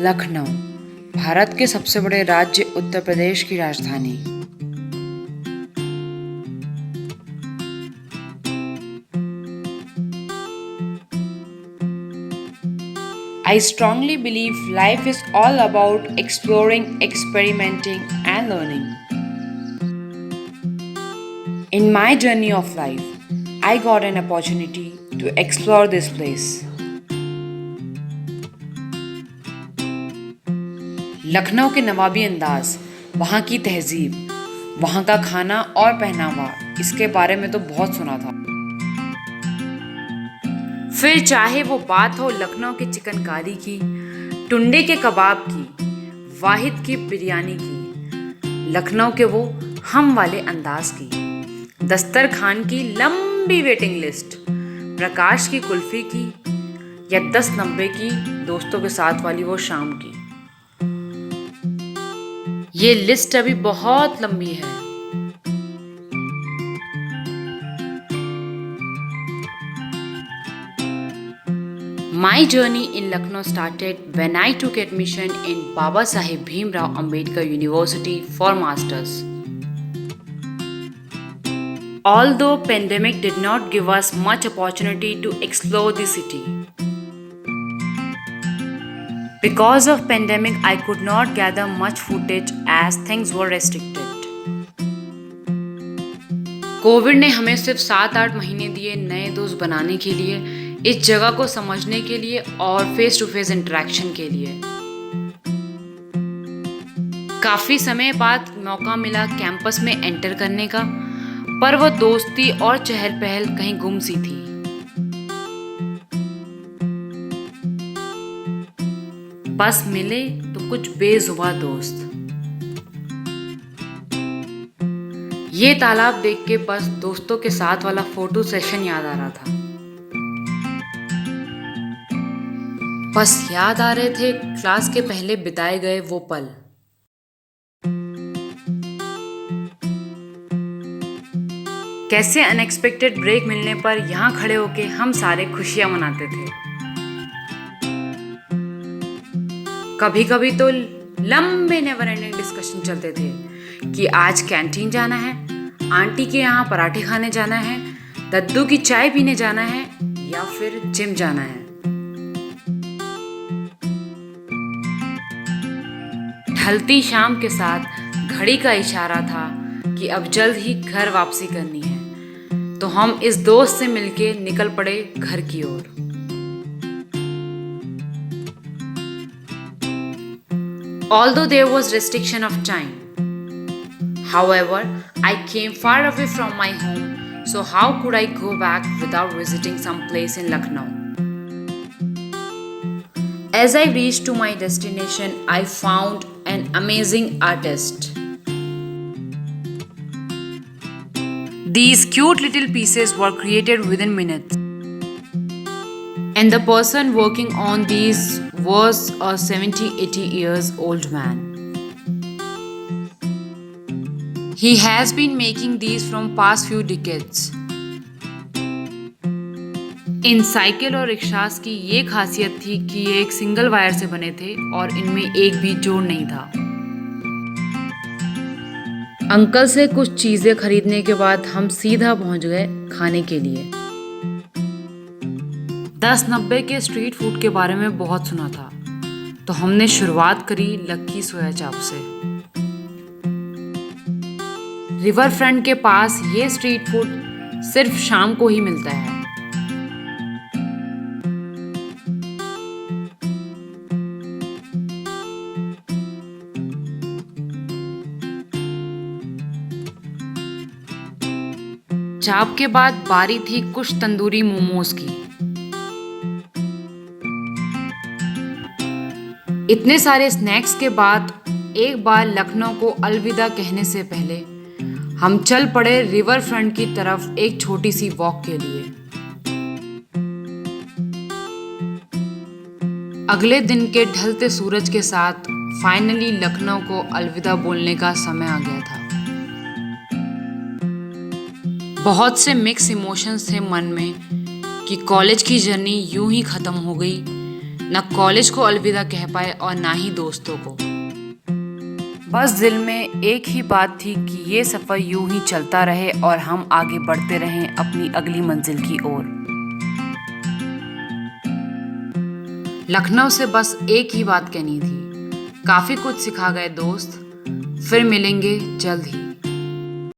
लखनऊ, भारत के सबसे बड़े राज्य उत्तर प्रदेश की राजधानी। I strongly believe life is all about exploring, experimenting, and learning. In my journey of life, I got an opportunity to explore this place. Lucknow के नवाबी अंदाज, वहाँ की तहजीब, वहाँ का खाना और पहनावा, इसके बारे में तो बहुत सुना था। फिर चाहे वो बात हो लखनऊ की चिकनकारी की, टुंडे के कबाब की, वाहिद की बिरयानी की, लखनऊ के वो हम वाले अंदाज की, दस्तरखान की लंबी वेटिंग लिस्ट, प्रकाश की कुल्फी की, या 10-90 की दोस्तों के साथ वाली वो शाम की। ये लिस्ट अभी बहुत लंबी है। My journey in Lucknow started when I took admission in Baba Saheb Bhimrao Ambedkar University for Masters. Although pandemic did not give us much opportunity to explore the city. Because of pandemic, I could not gather much footage as things were restricted. Covid ने हमें सिर्फ 7-8 महीने दिए नए दोस्त बनाने के लिए, इस जगह को समझने के लिए और फेस टू फेस इंटरेक्शन के लिए। काफी समय बाद मौका मिला कैंपस में एंटर करने का, पर वो दोस्ती और चहल पहल कहीं गुम सी थी। बस मिले तो कुछ बेजुबान दोस्त। ये तालाब देख के बस दोस्तों के साथ वाला फोटो सेशन याद आ रहा था। बस याद आ रहे थे क्लास के पहले बिताए गए वो पल। कैसे अनएक्सपेक्टेड ब्रेक मिलने पर यहाँ खड़े होके हम सारे खुशियां मनाते थे। कभी कभी तो लंबे नेवर एंडिंग डिस्कशन चलते थे कि आज कैंटीन जाना है, आंटी के यहाँ पराठे खाने जाना है, दद्दू की चाय पीने जाना है या फिर जिम जाना है। ढलती शाम के साथ घड़ी का इशारा था कि अब जल्द ही घर वापसी करनी है, तो हम इस दोस्त से मिलके निकल पड़े घर की ओर। Although there was restriction of time, however, I came far away from my home, so how could I go back without visiting some place in Lucknow? As I reached to my destination, I found an amazing artist. These cute little pieces were created within minutes. And the person working on these was a 70-80 years old man. He has been making these from past few decades. In cycle और rickshaws की ये खासियत थी कि ये एक single wire से बने थे और इनमें एक भी जोड़ नहीं था। अंकल से कुछ चीजें खरीदने के बाद हम सीधा पहुंच गए खाने के लिए। 10-90 के स्ट्रीट फूड के बारे में बहुत सुना था, तो हमने शुरुआत करी लक्की सोया चाप से। रिवर फ्रंट के पास ये स्ट्रीट फूड सिर्फ शाम को ही मिलता है। चाप के बाद बारी थी कुछ तंदूरी मोमोज की। इतने सारे स्नैक्स के बाद एक बार लखनऊ को अलविदा कहने से पहले हम चल पड़े रिवर फ्रंट की तरफ एक छोटी सी वॉक के लिए। अगले दिन के ढलते सूरज के साथ फाइनली लखनऊ को अलविदा बोलने का समय आ गया था। बहुत से मिक्स इमोशंस थे मन में कि कॉलेज की जर्नी यूं ही खत्म हो गई, न कॉलेज को अलविदा कह पाए और ना ही दोस्तों को। बस दिल में एक ही बात थी कि ये सफ़र यूं ही चलता रहे और हम आगे बढ़ते रहें अपनी अगली मंजिल की ओर। लखनऊ से बस एक ही बात कहनी थी, काफ़ी कुछ सिखा गए दोस्त, फिर मिलेंगे जल्द ही।